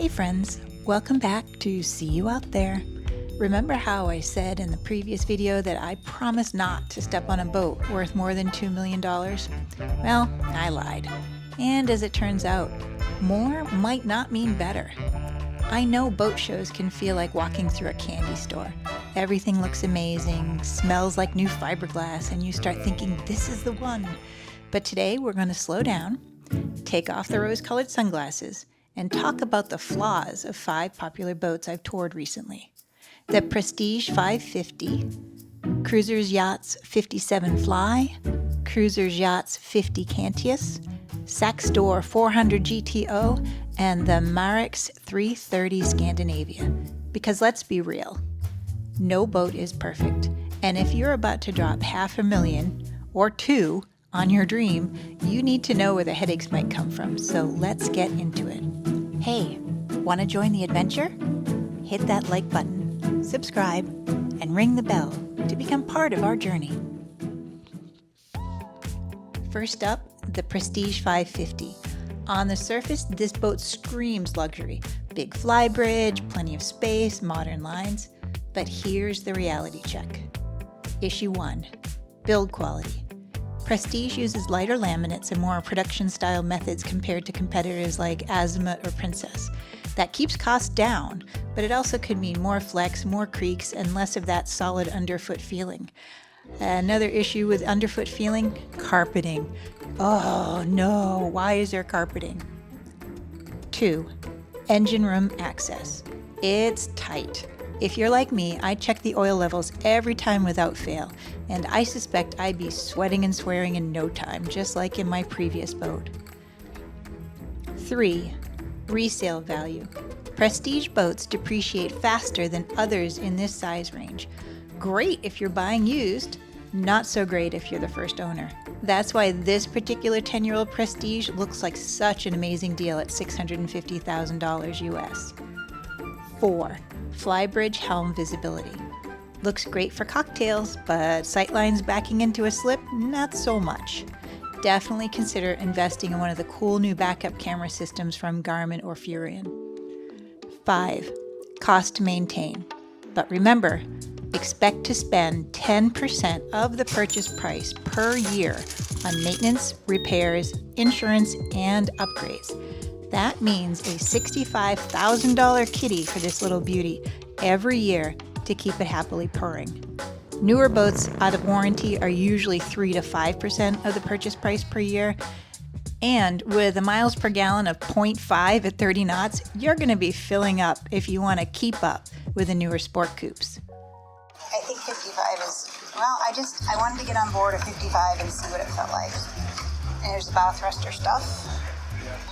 Hey friends, welcome back to See You Out There. Remember how I said in the previous video that I promised not to step on a boat worth more than $2 million? Well, I lied. And as it turns out, more might not mean better. I know boat shows can feel like walking through a candy store. Everything looks amazing, smells like new fiberglass, and you start thinking, this is the one. But today we're going to slow down, take off the rose-colored sunglasses, and talk about the flaws of 5 popular boats I've toured recently. The Prestige 550, Cruisers Yachts 57 Fly, Cruisers Yachts 50 Cantius, Saxdor 400 GTO, and the Marex 330 Scandinavia. Because let's be real, no boat is perfect. And if you're about to drop $500,000 or $2 on your dream, you need to know where the headaches might come from. So let's get into it. Hey, want to join the adventure? Hit that like button, subscribe, and ring the bell to become part of our journey. First up, the Prestige 550. On the surface, this boat screams luxury. Big flybridge, plenty of space, modern lines. But here's the reality check. Issue 1, build quality. Prestige uses lighter laminates and more production-style methods compared to competitors like Azimuth or Princess. That keeps costs down, but it also could mean more flex, more creaks, and less of that solid underfoot feeling. Another issue with underfoot feeling? Carpeting. Oh no, why is there carpeting? 2, engine room access. It's tight. If you're like me, I check the oil levels every time without fail, and I suspect I'd be sweating and swearing in no time, just like in my previous boat. 3, resale value. Prestige boats depreciate faster than others in this size range. Great if you're buying used, not so great if you're the first owner. That's why this particular 10-year-old Prestige looks like such an amazing deal at $650,000 US. 4, flybridge helm visibility. Looks great for cocktails, but sightlines backing into a slip, not so much. Definitely consider investing in one of the cool new backup camera systems from Garmin or Furion. 5, cost to maintain. But remember, expect to spend 10% of the purchase price per year on maintenance, repairs, insurance, and upgrades. That means a $65,000 kitty for this little beauty every year to keep it happily purring. Newer boats out of warranty are usually 3 to 5% of the purchase price per year. And with a miles per gallon of 0.5 at 30 knots, you're going to be filling up if you want to keep up with the newer sport coupes. I think 55 is, well, I wanted to get on board a 55 and see what it felt like. And there's the bow thruster stuff.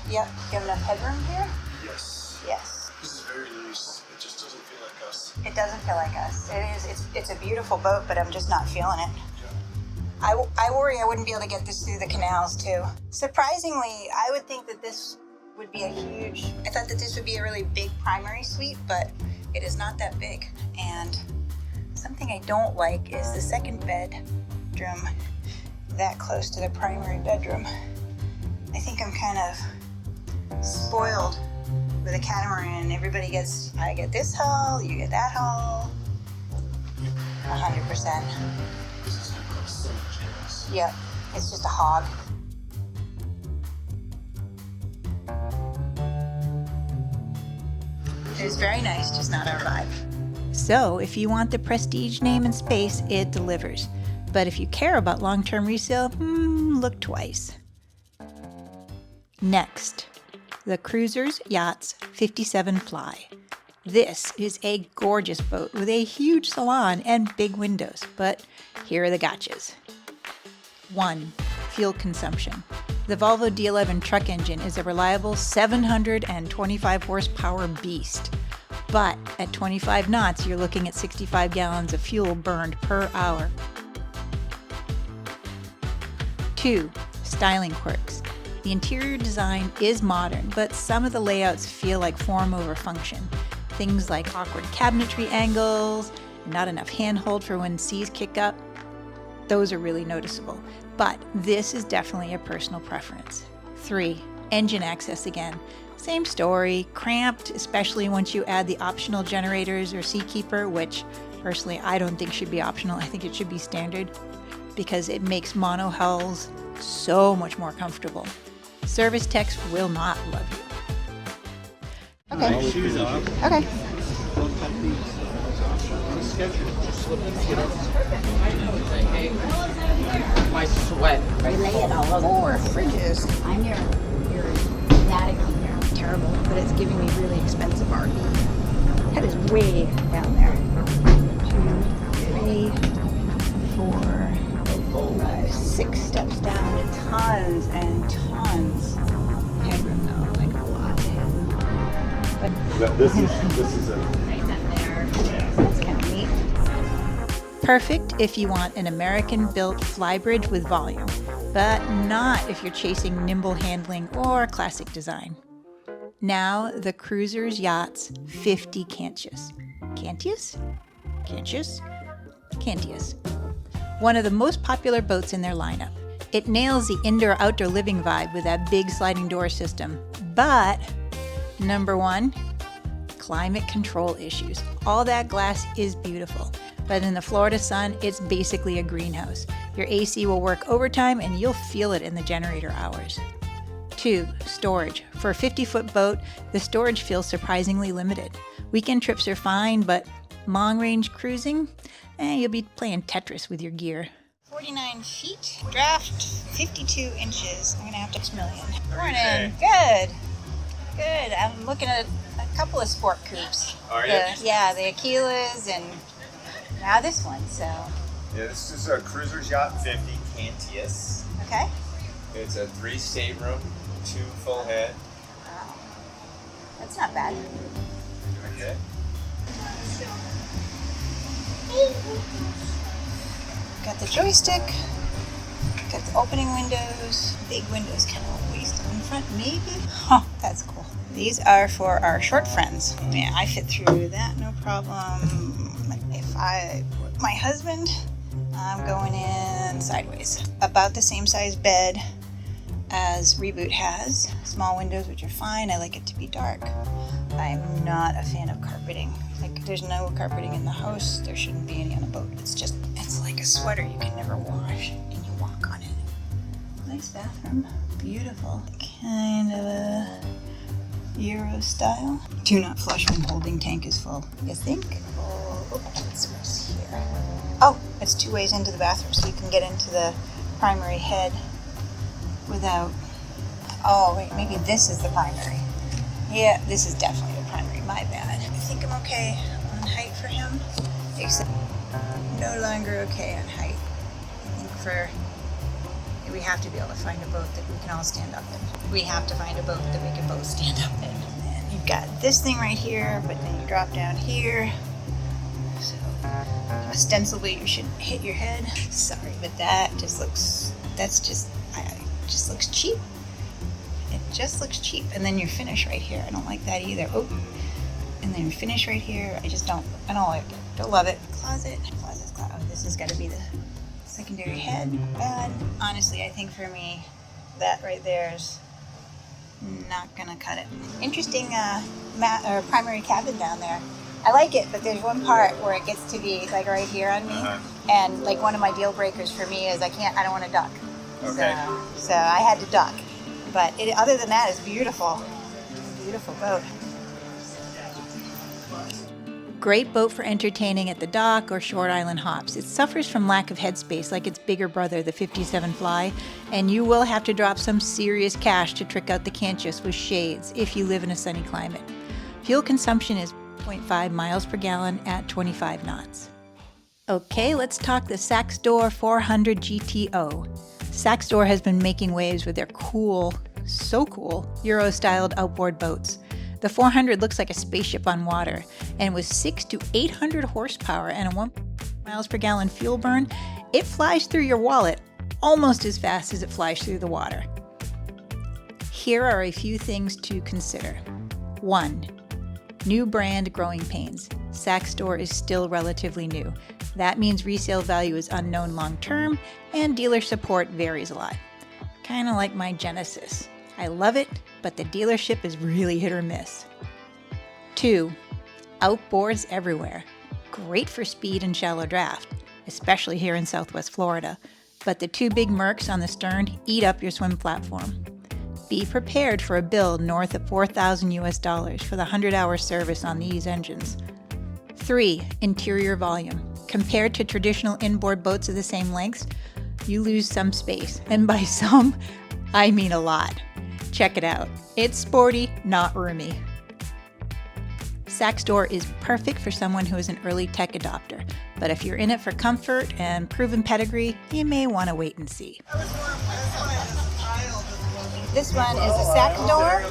Yep. You have enough headroom here? Yes. Yes. This is very loose. It just doesn't feel like us. It doesn't feel like us. It is. It's a beautiful boat, but I'm just not feeling it. Yeah. I worry I wouldn't be able to get this through the canals too. Surprisingly, I would think that this would be I thought that this would be a really big primary suite, but it is not that big. And something I don't like is the second bedroom that close to the primary bedroom. I think I'm kind of spoiled with a catamaran. I get this hull, you get that hull. 100%. This is going to cost so much gas. Yep, it's just a hog. It's very nice, just not our vibe. So, if you want the Prestige name and space, it delivers. But if you care about long-term resale, look twice. Next, the Cruisers Yachts 57 Fly. This is a gorgeous boat with a huge salon and big windows, but here are the gotchas. 1, fuel consumption. The Volvo D11 truck engine is a reliable 725 horsepower beast, but at 25 knots, you're looking at 65 gallons of fuel burned per hour. 2, styling quirks. The interior design is modern, but some of the layouts feel like form over function. Things like awkward cabinetry angles, not enough handhold for when seas kick up. Those are really noticeable, but this is definitely a personal preference. 3, engine access again. Same story, cramped, especially once you add the optional generators or Seakeeper, which personally I don't think should be optional. I think it should be standard because it makes monohulls so much more comfortable. Service techs will not love you. Okay. Shoes off. Okay. My sweat. They lay it all over. Fridges. I'm your Vatican here. Terrible, but it's giving me really expensive art. That is way down there. 2, 3, 4, 5, 6 steps down to tons and tons. Headroom though, like a lot of headroom. But This is a. that's kind of neat. Perfect if you want an American-built flybridge with volume, but not if you're chasing nimble handling or classic design. Now, the Cruisers Yachts 50 Cantius. Cantius? Cantius? Cantius. One of the most popular boats in their lineup. It nails the indoor-outdoor living vibe with that big sliding door system. But, number one, climate control issues. All that glass is beautiful, but in the Florida sun, it's basically a greenhouse. Your AC will work overtime and you'll feel it in the generator hours. 2. Storage. For a 50-foot boat, the storage feels surprisingly limited. Weekend trips are fine, but long-range cruising, you'll be playing Tetris with your gear. 49 feet, draft 52 inches. I'm gonna have to 6 million. Morning. Good. Good. I'm looking at a couple of sport coupes. Are you? Yeah, the Aquilas and now this one. So, Yeah, this is a Cruisers Yacht 50 Cantius. okay. It's a 3 stateroom, 2 full head. Wow. That's not bad. Okay. Got the joystick. Got the opening windows. Big windows, kind of waist on the front, maybe. Oh, that's cool. These are for our short friends. Yeah, I fit through that, no problem. If my husband, I'm going in sideways. About the same size bed as Reboot has. Small windows, which are fine. I like it to be dark. I'm not a fan of carpeting. Like, there's no carpeting in the house. There shouldn't be any on a boat. It's like a sweater you can never wash, and you walk on it. Nice bathroom. Beautiful. Kind of a Euro style. Do not flush when holding tank is full. You think? Oh, what's here? Oh, it's 2 ways into the bathroom, so you can get into the primary head without. Oh, wait, maybe this is the primary. Yeah, this is definitely the primary. My bad. I think I'm okay on height for him, except no longer okay on height. I think we have to be able to find a boat that we can all stand up in. We have to find a boat that we can both stand up in. And you've got this thing right here, but then you drop down here. So ostensibly you shouldn't hit your head. Sorry, but that just looks cheap. It just looks cheap. And then your finish right here. I don't like that either. Oh, and then your finish right here. I don't like it. Don't love it. Closet. Oh, this has got to be the secondary head. Bad. Honestly, I think for me, that right there is not gonna cut it. Interesting primary cabin down there. I like it, but there's one part where it gets to be like right here on me, and like one of my deal breakers for me is I don't want to duck. Okay. So I had to duck, but other than that, it's beautiful. Beautiful boat. Great boat for entertaining at the dock or short island hops. It suffers from lack of headspace like its bigger brother, the 57 Fly, and you will have to drop some serious cash to trick out the Cantius with shades if you live in a sunny climate. Fuel consumption is 0.5 miles per gallon at 25 knots. Okay, let's talk the Saxdor 400 GTO. Saxdor has been making waves with their cool, so cool, Euro-styled outboard boats. The 400 looks like a spaceship on water, and with 600 to 800 horsepower and a 1 miles per gallon fuel burn, it flies through your wallet almost as fast as it flies through the water. Here are a few things to consider. 1. New brand growing pains. Saxdor is still relatively new. That means resale value is unknown long term, and dealer support varies a lot. Kind of like my Genesis. I love it, but the dealership is really hit or miss. 2. Outboards everywhere. Great for speed and shallow draft, especially here in Southwest Florida, but the 2 big Mercs on the stern eat up your swim platform. Be prepared for a bill north of $4,000 for the 100-hour service on these engines. 3. Interior volume. Compared to traditional inboard boats of the same lengths, you lose some space, and by some, I mean a lot. Check it out. It's sporty, not roomy. Saxdor is perfect for someone who is an early tech adopter, but if you're in it for comfort and proven pedigree, you may want to wait and see. This one is a Saxdor,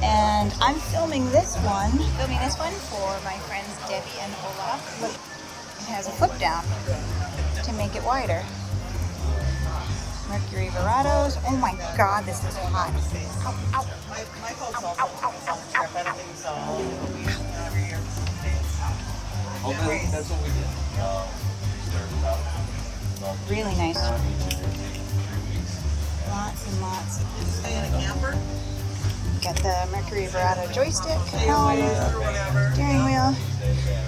and I'm filming this one for my friends Debbie and Olaf. Look, it has a flip down to make it wider. Mercury Verados. Oh my God, this is hot. Ow, ow. Ow, ow, ow, ow, ow, ow. That's what we did. Really nice. Lots and lots. Got the Mercury Verado joystick, helm, steering wheel.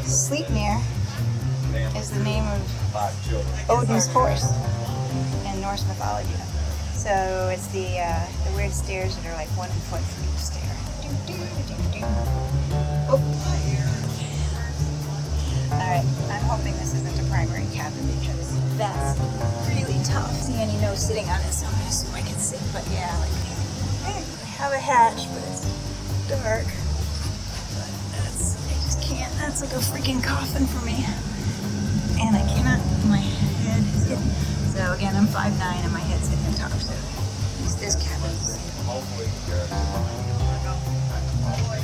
Sleipnir is the name of Odin's horse in Norse mythology. So it's the weird stairs that are like 1 foot for each stair. Oh. Alright, I'm hoping this isn't a primary cabin because that's really tough. See any no sitting on it, so I'm gonna assume I can sit, but yeah, like I have a hatch, but it's dark. But I just can't, that's like a freaking coffin for me. And I cannot, my head is hitting. So again, I'm 5'9" and my head's hitting the top, so it's this cabin.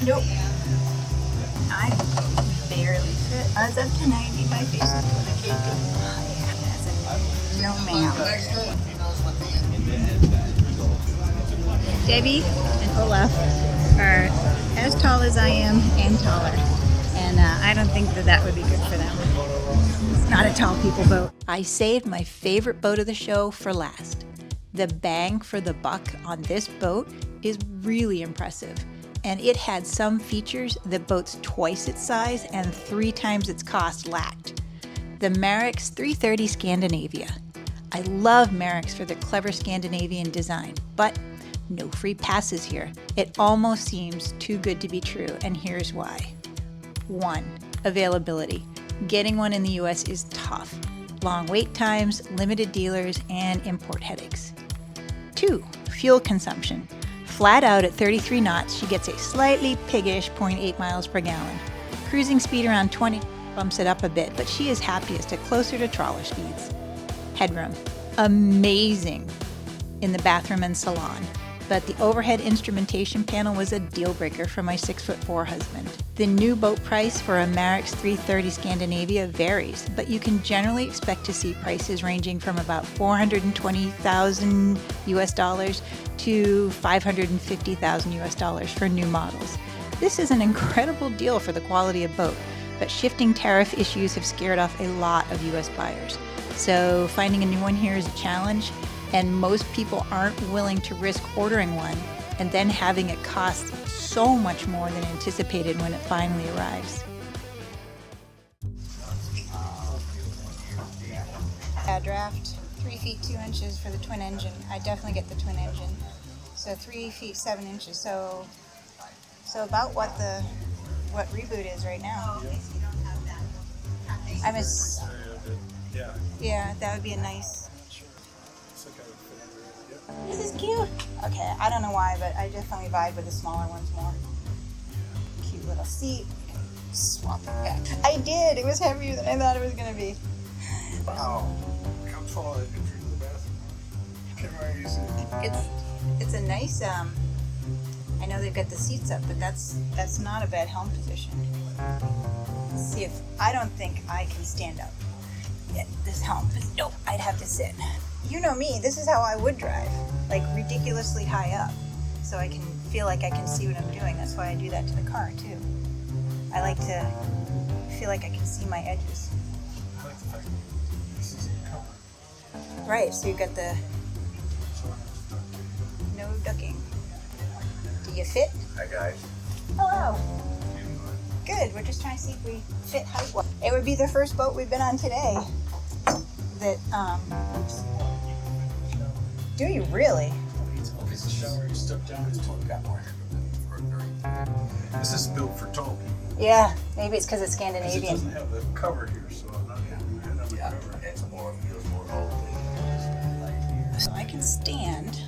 Nope. I barely fit. I was up to 90, my face is going to cake. That's a no ma'am. Debbie and Olaf are as tall as I am and taller. And I don't think that would be good for them. It's not a tall people boat. I saved my favorite boat of the show for last. The bang for the buck on this boat is really impressive, and it had some features that boats twice its size and 3 times its cost lacked. The Marex 330 Scandinavia. I love Marex for their clever Scandinavian design, but no free passes here. It almost seems too good to be true, and here's why. 1. Availability. Getting one in the US is tough. Long wait times, limited dealers, and import headaches. 2. Fuel consumption. Flat out at 33 knots, she gets a slightly piggish 0.8 miles per gallon. Cruising speed around 20 bumps it up a bit, but she is happiest at closer to trawler speeds. Headroom. Amazing in the bathroom and salon, but the overhead instrumentation panel was a deal breaker for my 6'4" husband. The new boat price for a Marex 330 Scandinavia varies, but you can generally expect to see prices ranging from about $420,000 US to $550,000 US for new models. This is an incredible deal for the quality of boat, but shifting tariff issues have scared off a lot of US buyers. So finding a new one here is a challenge, and most people aren't willing to risk ordering one and then having it cost so much more than anticipated when it finally arrives. Draft 3 feet 2 inches for the twin engine. I definitely get the twin engine. So 3 feet 7 inches. So about what reboot is right now. Yeah, that would be a nice. This is cute. Okay, I don't know why, but I definitely vibe with the smaller ones more. Cute little seat. Swap it back. I did. It was heavier than I thought it was gonna be. Wow. How tall is it for the bathroom? It's a nice. I know they've got the seats up, but that's not a bad helm position. Let's see if I don't think I can stand up. Yeah, this helm. Nope, I'd have to sit. You know me, this is how I would drive, like ridiculously high up, so I can feel like I can see what I'm doing. That's why I do that to the car too. I like to feel like I can see my edges. I like the fact that this is covered. Right, so you've got the no ducking. You fit? Hi guys. Hello. Good. We're just trying to see if we fit height. It would be the first boat we've been on today. That Do you really? It's a shower, you step down, it's got more hair. This is built for tall people. Yeah. Maybe it's because it's 'Cause it Scandinavian. doesn't have the cover here, so I'm not having the cover. It's more, feels more old. So I can stand,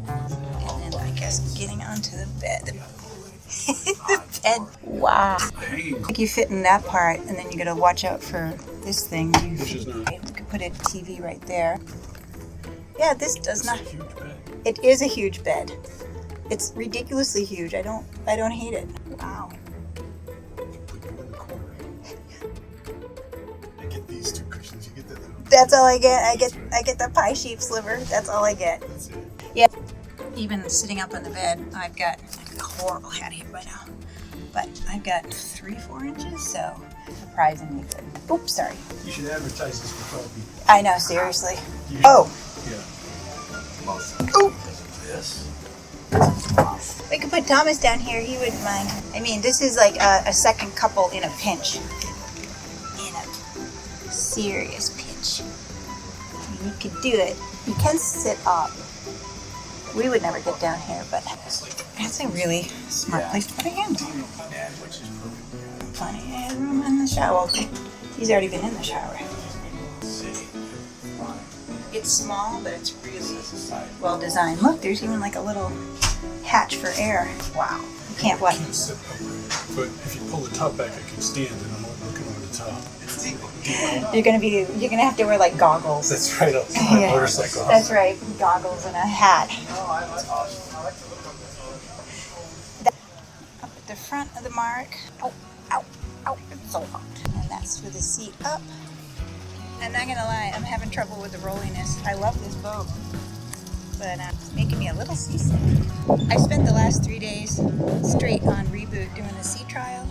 and then I guess getting onto the bed. The bed. Wow. Hanging. Like you fit in that part, and then you gotta watch out for this thing. Which is not. You could put a TV right there. Yeah, this does It's not. a huge bed. It is a huge bed. It's ridiculously huge. I don't hate it. Wow. Put you in the corner. I get these two cushions. You get that little. That's all I get. I get the pie sheep sliver. That's all I get. That's it. Yeah. Even sitting up on the bed, I've got a horrible hat here by now, but I've got 3-4 inches, so surprisingly good. Oops, sorry. You should advertise this for tall people. I know, seriously. You- Oh, Yeah. oh. This. We could put Thomas down here. He wouldn't mind. I mean, this is like a second couple in a pinch. In a serious pinch. You could do it. You can sit up. We would never get down here, but that's a really smart place to put a hand. Yeah, which is perfect. Plenty of room in the shower. He's already been in the shower. It's small, but it's really well designed. Look, there's even like a little hatch for air. Wow. You can't what? I can't sit upright. But if you pull the top back, I can stand and I'm looking over the top. You're gonna have to wear like goggles. That's right up to my Yeah. motorcycle. That's right, goggles and a hat. Up at the front of the Marex. Oh, ow, ow, it's so hot. And that's with the seat up. I'm not gonna lie, I'm having trouble with the rolliness. I love this boat, but it's making me a little seasick. I spent the last 3 days straight on Reboot doing the sea trial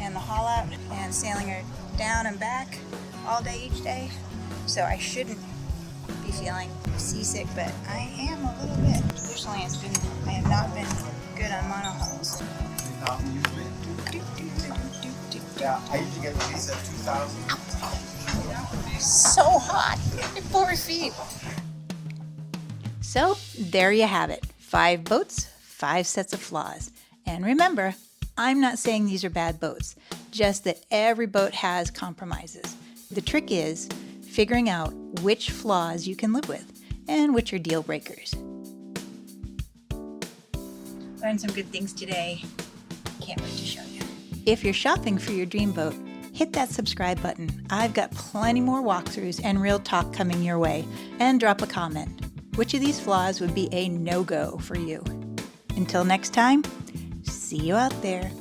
and the haul out and sailing her down and back all day each day. So I shouldn't be feeling seasick, but I am a little bit. Traditionally, I have not been good on monohulls. Not usually. Yeah, I usually get at least at 2,000. So hot, 4 feet. So there you have it. 5 boats, 5 sets of flaws. And remember, I'm not saying these are bad boats, just that every boat has compromises. The trick is figuring out which flaws you can live with and which are deal breakers. Learned some good things today. Can't wait to show you. If you're shopping for your dream boat, hit that subscribe button. I've got plenty more walkthroughs and real talk coming your way. And drop a comment. Which of these flaws would be a no-go for you? Until next time, see you out there.